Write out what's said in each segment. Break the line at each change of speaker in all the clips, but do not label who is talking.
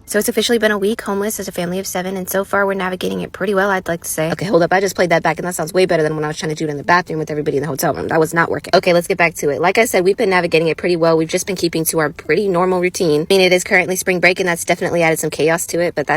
So it's officially been a week homeless as a family of 7, and so far we're navigating it pretty well, I'd like to say. Okay, hold up, I just played that back and that sounds way better than when I was trying to do it in the bathroom with everybody in the hotel room. That was not working. Okay, let's get back to it. Like I said, we've been navigating it pretty well. We've just been keeping to our pretty normal routine. I mean, it is currently spring break and that's definitely added some chaos to it, but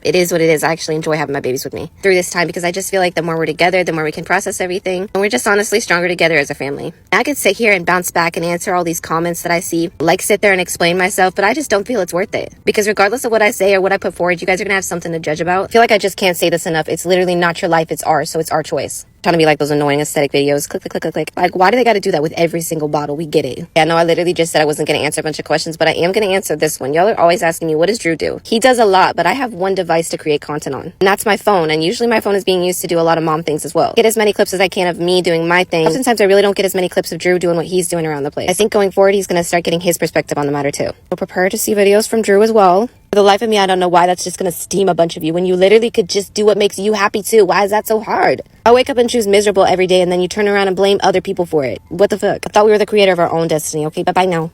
it is what it is. I actually enjoy having my babies with me through this time because I just feel like the more we're together, the more we can process everything. And we're just honestly stronger together as a family. I could sit here and bounce back and answer all these comments that I see, like sit there and explain myself, but I just don't feel it's worth it. Because regardless of what I say or what I put forward, you guys are gonna have something to judge about. I feel like I just can't say this enough. It's literally not your life, it's ours, so it's our choice. Trying to be like those annoying aesthetic videos. Click, click, click, click, click. Like, why do they got to do that with every single bottle? We get it. Yeah, no, I literally just said I wasn't going to answer a bunch of questions, but I am going to answer this one. Y'all are always asking me, what does Drew do? He does a lot, but I have one device to create content on, and that's my phone. And usually my phone is being used to do a lot of mom things as well. Get as many clips as I can of me doing my thing. Oftentimes I really don't get as many clips of Drew doing what he's doing around the place. I think going forward, he's going to start getting his perspective on the matter too. So prepare to see videos from Drew as well. For the life of me, I don't know why that's just going to steam a bunch of you when you literally could just do what makes you happy too. Why is that so hard? I wake up and choose miserable every day and then you turn around and blame other people for it. What the fuck? I thought we were the creator of our own destiny. Okay, bye-bye now.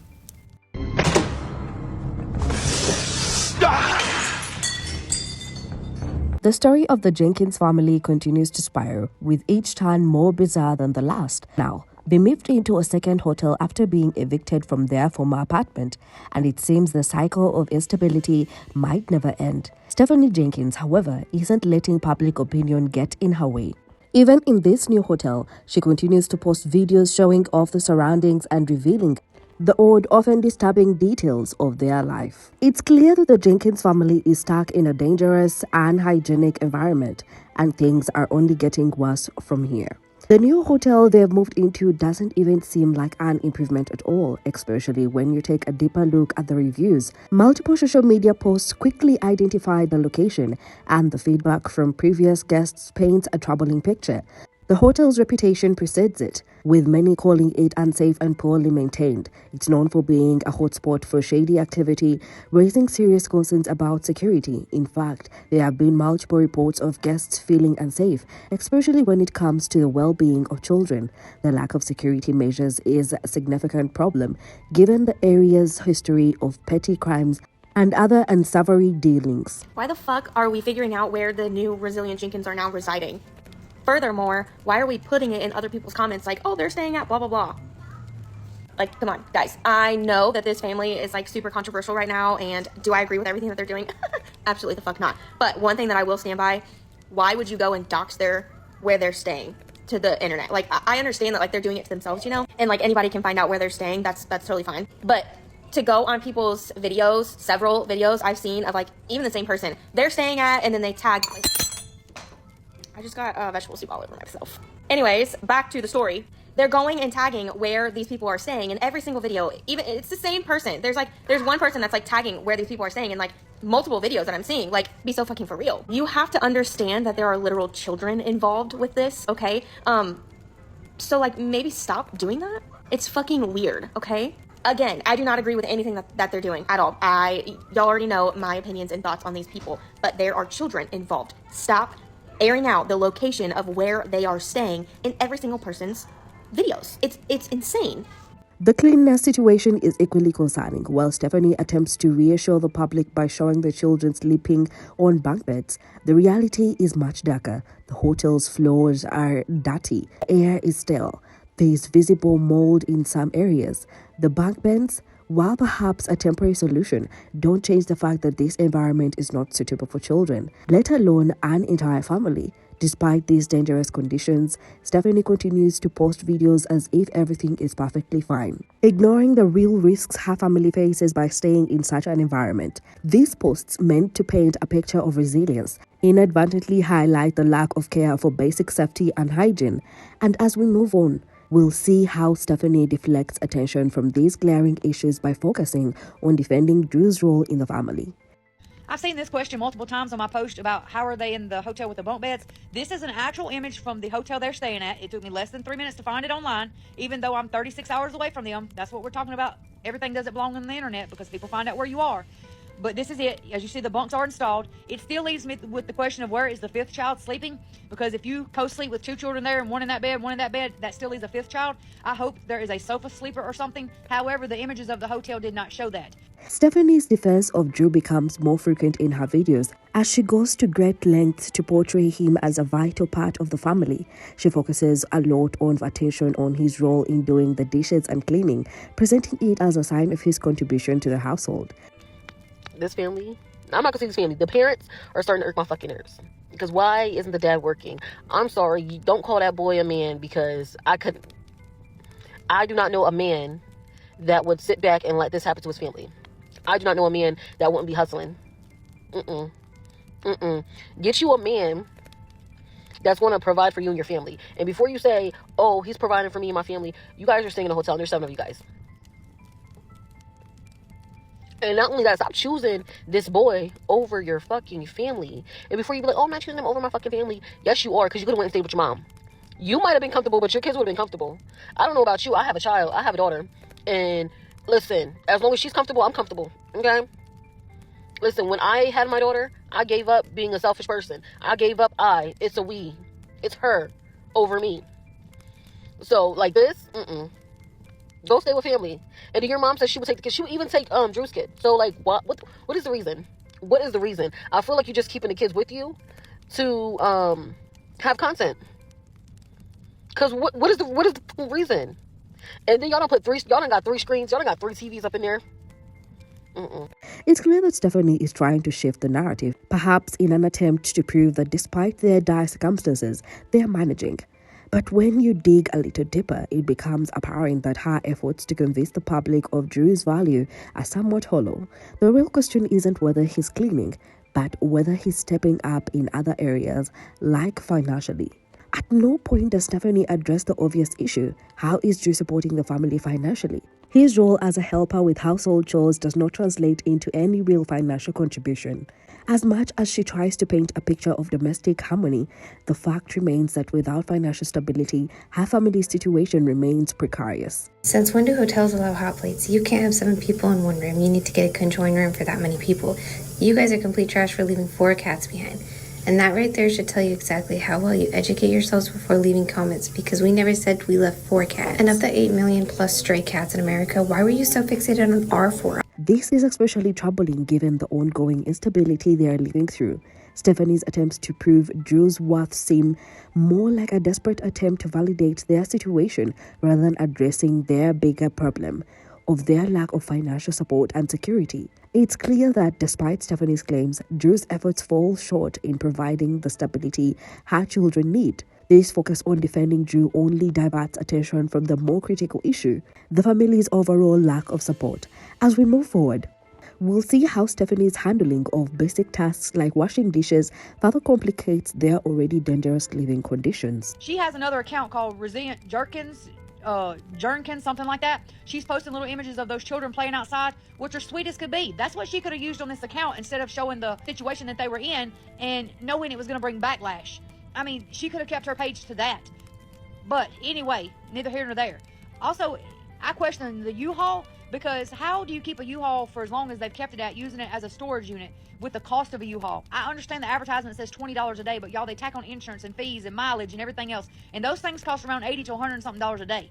The story of the Jenkins family continues to spiral, with each time more bizarre than the last. Now, they moved into a second hotel after being evicted from their former apartment, and it seems the cycle of instability might never end. Stephanie Jenkins, however, isn't letting public opinion get in her way. Even in this new hotel, she continues to post videos showing off the surroundings and revealing the odd, often disturbing details of their life. It's clear that the Jenkins family is stuck in a dangerous, unhygienic environment, and things are only getting worse from here. The new hotel they've moved into doesn't even seem like an improvement at all, especially when you take a deeper look at the reviews. Multiple social media posts quickly identify the location, and the feedback from previous guests paints a troubling picture. The hotel's reputation precedes it, with many calling it unsafe and poorly maintained. It's known for being a hotspot for shady activity, raising serious concerns about security. In fact, there have been multiple reports of guests feeling unsafe, especially when it comes to the well-being of children. The lack of security measures is a significant problem, given the area's history of petty crimes and other unsavory dealings.
Why the fuck are we figuring out where the new resilient Jenkins are now residing? Furthermore, why are we putting it in other people's comments like, oh, they're staying at blah, blah, blah? Like, come on, guys. I know that this family is, like, super controversial right now, and do I agree with everything that they're doing? Absolutely the fuck not. But one thing that I will stand by, why would you go and dox where they're staying to the internet? Like, I understand that, like, they're doing it to themselves, you know? And, like, anybody can find out where they're staying. That's totally fine. But to go on people's videos, several videos I've seen of, like, even the same person, they're staying at, and then they tag, like, I just got vegetable soup all over myself. Anyways, back to the story. They're going and tagging where these people are staying in every single video. Even it's the same person. There's one person that's like tagging where these people are staying in like multiple videos that I'm seeing. Like, be so fucking for real. You have to understand that there are literal children involved with this, okay? So like maybe stop doing that. It's fucking weird, okay? Again, I do not agree with anything that they're doing at all. Y'all already know my opinions and thoughts on these people, but there are children involved. Stop airing out the location of where they are staying in every single person's videos. It's insane.
The cleanliness situation is equally concerning. While Stephanie attempts to reassure the public by showing the children sleeping on bunk beds, the reality is much darker. The hotel's floors are dirty. The air is stale. There is visible mold in some areas. The bunk beds, while perhaps a temporary solution, don't change the fact that this environment is not suitable for children, let alone an entire family. Despite these dangerous conditions, Stephanie continues to post videos as if everything is perfectly fine, ignoring the real risks her family faces by staying in such an environment. These posts, meant to paint a picture of resilience, inadvertently highlight the lack of care for basic safety and hygiene. And as we move on, we'll see how Stephanie deflects attention from these glaring issues by focusing on defending Drew's role in the family.
I've seen this question multiple times on my post about how are they in the hotel with the bunk beds. This is an actual image from the hotel they're staying at. It took me less than 3 minutes to find it online, even though I'm 36 hours away from them. That's what we're talking about. Everything doesn't belong on the internet because people find out where you are. But this is it. As you see, the bunks are installed. It still leaves me with the question of where is the fifth child sleeping? Because if you co-sleep with two children there and one in that bed, that still leaves a fifth child. I hope there is a sofa sleeper or something. However, the images of the hotel did not show that.
Stephanie's defense of Drew becomes more frequent in her videos as she goes to great lengths to portray him as a vital part of the family. She focuses a lot of attention on his role in doing the dishes and cleaning, presenting it as a sign of his contribution to the household.
This family, I'm not gonna say this family, the parents are starting to irk my fucking nerves. Because why isn't the dad working? I'm sorry, you don't call that boy a man, because I do not know a man that would sit back and let this happen to his family. I do not know a man that wouldn't be hustling. Get you a man that's going to provide for you and your family. And before you say, oh, he's providing for me and my family, you guys are staying in a hotel and there's 7 of you guys. And not only that, stop choosing this boy over your fucking family. And before you be like, oh, I'm not choosing him over my fucking family. Yes, you are, because you could have went and stayed with your mom. You might have been comfortable, but your kids would have been comfortable. I don't know about you. I have a child. I have a daughter. And listen, as long as she's comfortable, I'm comfortable. Okay? Listen, when I had my daughter, I gave up being a selfish person. I gave up it's a we. It's her over me. So, like this, go stay with family. And then your mom says she would take the kid. She would even take Drew's kid. So, like, what is the reason? What is the reason? I feel like you're just keeping the kids with you to have content. Because what is the reason? And then y'all don't got 3 screens. Y'all don't got 3 TVs up in there.
It's clear that Stephanie is trying to shift the narrative, perhaps in an attempt to prove that despite their dire circumstances, they are managing. But when you dig a little deeper, it becomes apparent that her efforts to convince the public of Drew's value are somewhat hollow. The real question isn't whether he's cleaning, but whether he's stepping up in other areas, like financially. At no point does Stephanie address the obvious issue: how is Drew supporting the family financially? His role as a helper with household chores does not translate into any real financial contribution. As much as she tries to paint a picture of domestic harmony, the fact remains that without financial stability, her family's situation remains precarious.
Since when do hotels allow hot plates? You can't have 7 people in one room. You need to get a conjoined room for that many people. You guys are complete trash for leaving 4 cats behind. And that right there should tell you exactly how well you educate yourselves before leaving comments, because we never said we left 4 cats. And of the 8 million plus stray cats in America, why were you so fixated on our 4?
This is especially troubling given the ongoing instability they are living through. Stephanie's attempts to prove Drew's worth seem more like a desperate attempt to validate their situation rather than addressing their bigger problem of their lack of financial support and security. It's clear that despite Stephanie's claims, Drew's efforts fall short in providing the stability her children need. This focus on defending Drew only diverts attention from the more critical issue, the family's overall lack of support. As we move forward, we'll see how Stephanie's handling of basic tasks like washing dishes further complicates their already dangerous living conditions.
She has another account called Resilient Jenkins, something like that. She's posting little images of those children playing outside, which are sweet as could be. That's what she could have used on this account instead of showing the situation that they were in and knowing it was going to bring backlash. I mean, she could have kept her page to that. But anyway, neither here nor there. Also, I question the U-Haul, because how do you keep a U-Haul for as long as they've kept it at, using it as a storage unit with the cost of a U-Haul? I understand the advertisement says $20 a day, but y'all, they tack on insurance and fees and mileage and everything else, and those things cost around $80 to $100 and something a day.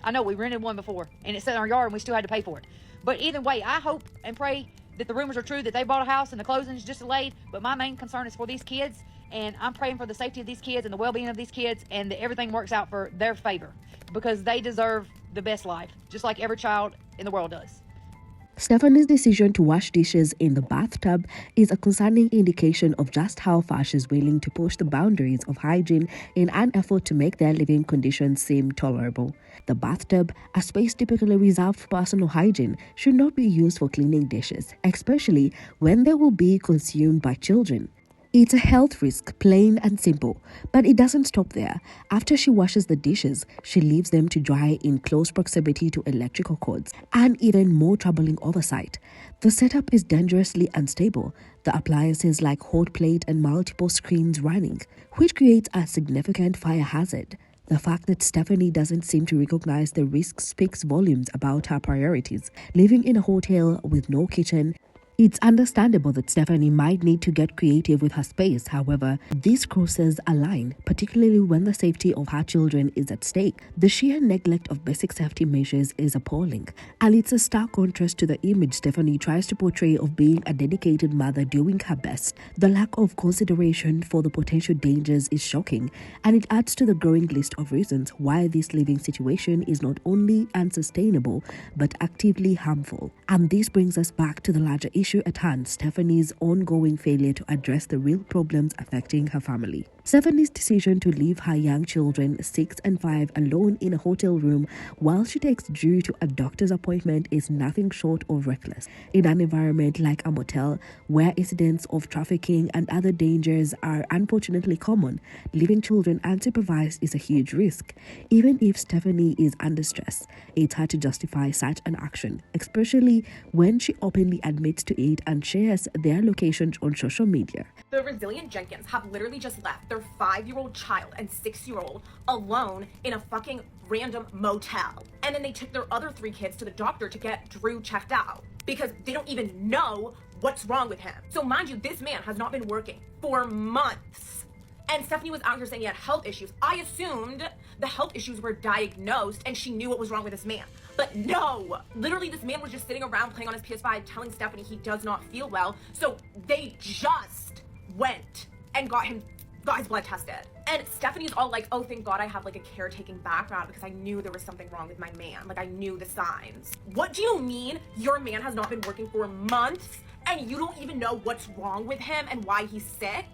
I know, we rented one before and it sat in our yard and we still had to pay for it. But either way, I hope and pray that the rumors are true, that they bought a house and the closing is just delayed. But my main concern is for these kids, and I'm praying for the safety of these kids and the well-being of these kids, and that everything works out for their favor, because they deserve the best life, just like every child in the world does.
Stephanie's decision to wash dishes in the bathtub is a concerning indication of just how far she's willing to push the boundaries of hygiene in an effort to make their living conditions seem tolerable. The bathtub, a space typically reserved for personal hygiene, should not be used for cleaning dishes, especially when they will be consumed by children. It's a health risk, plain and simple, but it doesn't stop there. After she washes the dishes, she leaves them to dry in close proximity to electrical cords, and even more troubling oversight. The setup is dangerously unstable, the appliances like hot plate and multiple screens running, which creates a significant fire hazard. The fact that Stephanie doesn't seem to recognize the risk speaks volumes about her priorities. Living in a hotel with no kitchen, It's understandable that Stephanie might need to get creative with her space. However, this crosses a line, particularly when the safety of her children is at stake. The sheer neglect of basic safety measures is appalling, and it's a stark contrast to the image Stephanie tries to portray of being a dedicated mother doing her best. The lack of consideration for the potential dangers is shocking, and it adds to the growing list of reasons why this living situation is not only unsustainable but actively harmful. And this brings us back to the larger issue at hand, Stephanie's ongoing failure to address the real problems affecting her family. Stephanie's decision to leave her young children, 6 and 5, alone in a hotel room while she takes Drew to a doctor's appointment is nothing short of reckless. In an environment like a motel, where incidents of trafficking and other dangers are unfortunately common, leaving children unsupervised is a huge risk. Even if Stephanie is under stress, it's hard to justify such an action, especially when she openly admits to it and shares their locations on social media.
The resilient Jenkins have literally just left their 5-year-old child and 6-year-old alone in a fucking random motel. And then they took their other 3 kids to the doctor to get Drew checked out because they don't even know what's wrong with him. So mind you, this man has not been working for months. And Stephanie was out here saying he had health issues. I assumed the health issues were diagnosed and she knew what was wrong with this man. But no, literally this man was just sitting around playing on his PS5 telling Stephanie he does not feel well. So they just went and got his blood tested. And Stephanie's all like, oh, thank God I have like a caretaking background because I knew there was something wrong with my man. Like I knew the signs. What do you mean your man has not been working for months and you don't even know what's wrong with him and why he's sick?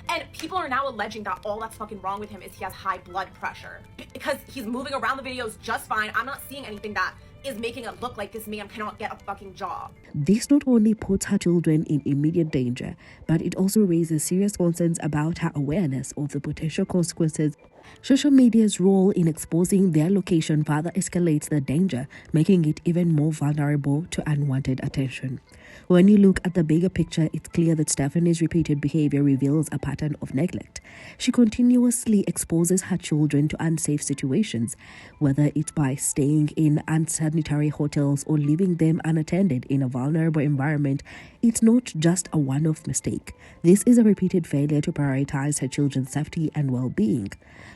And people are now alleging that all that's fucking wrong with him is he has high blood pressure because he's moving around the videos just fine. I'm not seeing anything that is making it look like this man cannot get a fucking job.
This not only puts her children in immediate danger, but it also raises serious concerns about her awareness of the potential consequences. Social media's role in exposing their location further escalates the danger, making it even more vulnerable to unwanted attention. When you look at the bigger picture, it's clear that Stephanie's repeated behavior reveals a pattern of neglect. She continuously exposes her children to unsafe situations, whether it's by staying in unsanitary hotels or leaving them unattended in a vulnerable environment. It's not just a one-off mistake. This is a repeated failure to prioritize her children's safety and well-being.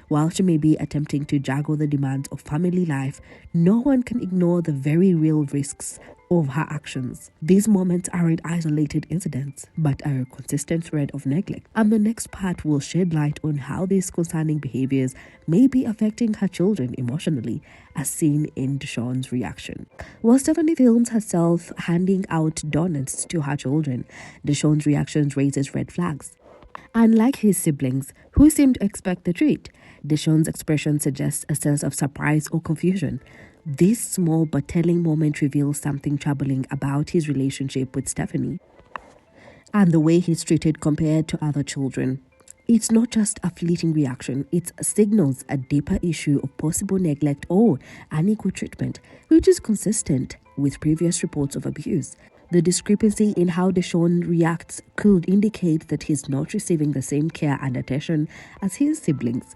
While she may be attempting to juggle the demands of family life, no one can ignore the very real risks of her actions. These moments aren't isolated incidents, but are a consistent thread of neglect. And the next part will shed light on how these concerning behaviors may be affecting her children emotionally, as seen in Deshawn's reaction. While Stephanie films herself handing out donuts to her children, Deshawn's reaction raises red flags. Unlike his siblings, who seem to expect the treat, Deshawn's expression suggests a sense of surprise or confusion. This small but telling moment reveals something troubling about his relationship with Stephanie and the way he's treated compared to other children. It's not just a fleeting reaction, it signals a deeper issue of possible neglect or unequal treatment, which is consistent with previous reports of abuse. The discrepancy in how Deshawn reacts could indicate that he's not receiving the same care and attention as his siblings.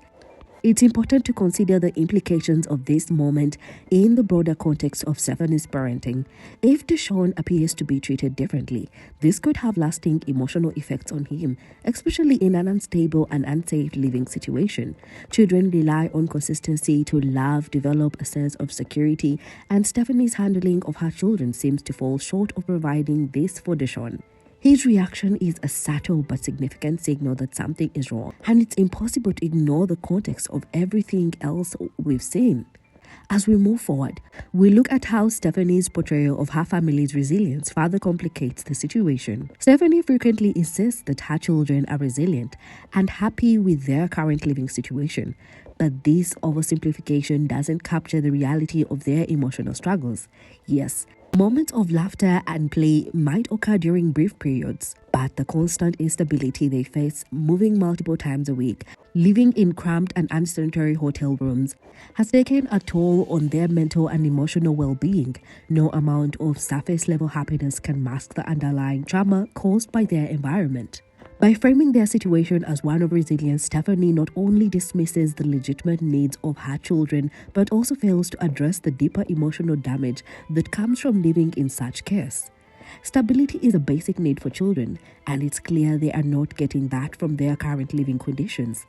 It's important to consider the implications of this moment in the broader context of Stephanie's parenting. If Deshawn appears to be treated differently, this could have lasting emotional effects on him, especially in an unstable and unsafe living situation. Children rely on consistency to love, develop a sense of security, and Stephanie's handling of her children seems to fall short of providing this for Deshawn. His reaction is a subtle but significant signal that something is wrong, and it's impossible to ignore the context of everything else we've seen. As we move forward, we look at how Stephanie's portrayal of her family's resilience further complicates the situation. Stephanie frequently insists that her children are resilient and happy with their current living situation, but this oversimplification doesn't capture the reality of their emotional struggles. Yes, moments of laughter and play might occur during brief periods, but the constant instability they face, moving multiple times a week, living in cramped and unsanitary hotel rooms, has taken a toll on their mental and emotional well-being. No amount of surface-level happiness can mask the underlying trauma caused by their environment. By framing their situation as one of resilience, Stephanie not only dismisses the legitimate needs of her children, but also fails to address the deeper emotional damage that comes from living in such chaos. Stability is a basic need for children, and it's clear they are not getting that from their current living conditions.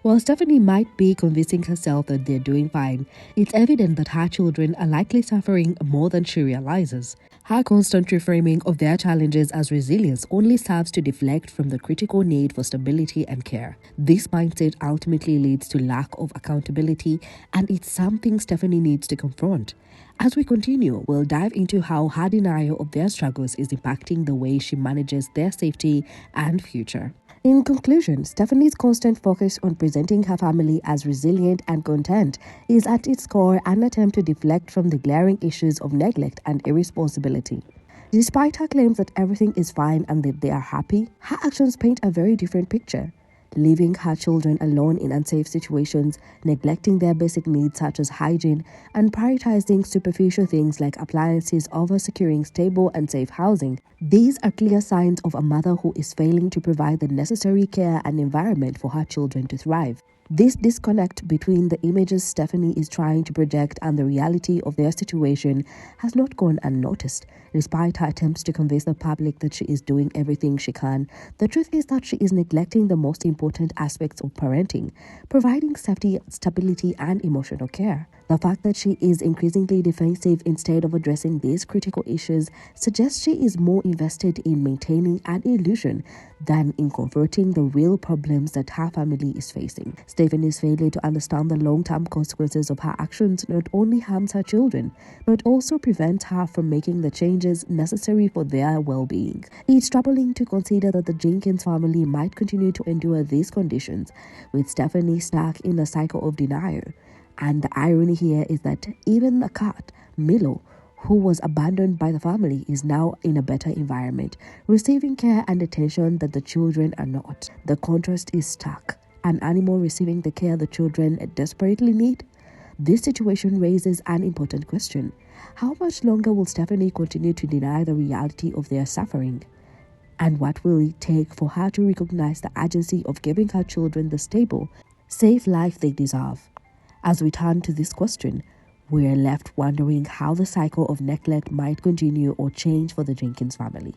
While Stephanie might be convincing herself that they're doing fine, it's evident that her children are likely suffering more than she realizes. Her constant reframing of their challenges as resilience only serves to deflect from the critical need for stability and care. This mindset ultimately leads to lack of accountability, and it's something Stephanie needs to confront. As we continue, we'll dive into how her denial of their struggles is impacting the way she manages their safety and future. In conclusion, Stephanie's constant focus on presenting her family as resilient and content is at its core an attempt to deflect from the glaring issues of neglect and irresponsibility. Despite her claims that everything is fine and that they are happy, her actions paint a very different picture. Leaving her children alone in unsafe situations, neglecting their basic needs such as hygiene, and prioritizing superficial things like appliances over securing stable and safe housing. These are clear signs of a mother who is failing to provide the necessary care and environment for her children to thrive. This disconnect between the images Stephanie is trying to project and the reality of their situation has not gone unnoticed. Despite her attempts to convince the public that she is doing everything she can, the truth is that she is neglecting the most important aspects of parenting, providing safety, stability, and emotional care. The fact that she is increasingly defensive instead of addressing these critical issues suggests she is more invested in maintaining an illusion than in confronting the real problems that her family is facing. Stephanie's failure to understand the long-term consequences of her actions not only harms her children, but also prevents her from making the changes necessary for their well-being. It's troubling to consider that the Jenkins family might continue to endure these conditions, with Stephanie stuck in a cycle of denial. And the irony here is that even the cat, Milo, who was abandoned by the family, is now in a better environment, receiving care and attention that the children are not. The contrast is stark. An animal receiving the care the children desperately need? This situation raises an important question. How much longer will Stephanie continue to deny the reality of their suffering? And what will it take for her to recognize the urgency of giving her children the stable, safe life they deserve? As we turn to this question, we are left wondering how the cycle of neglect might continue or change for the Jenkins family.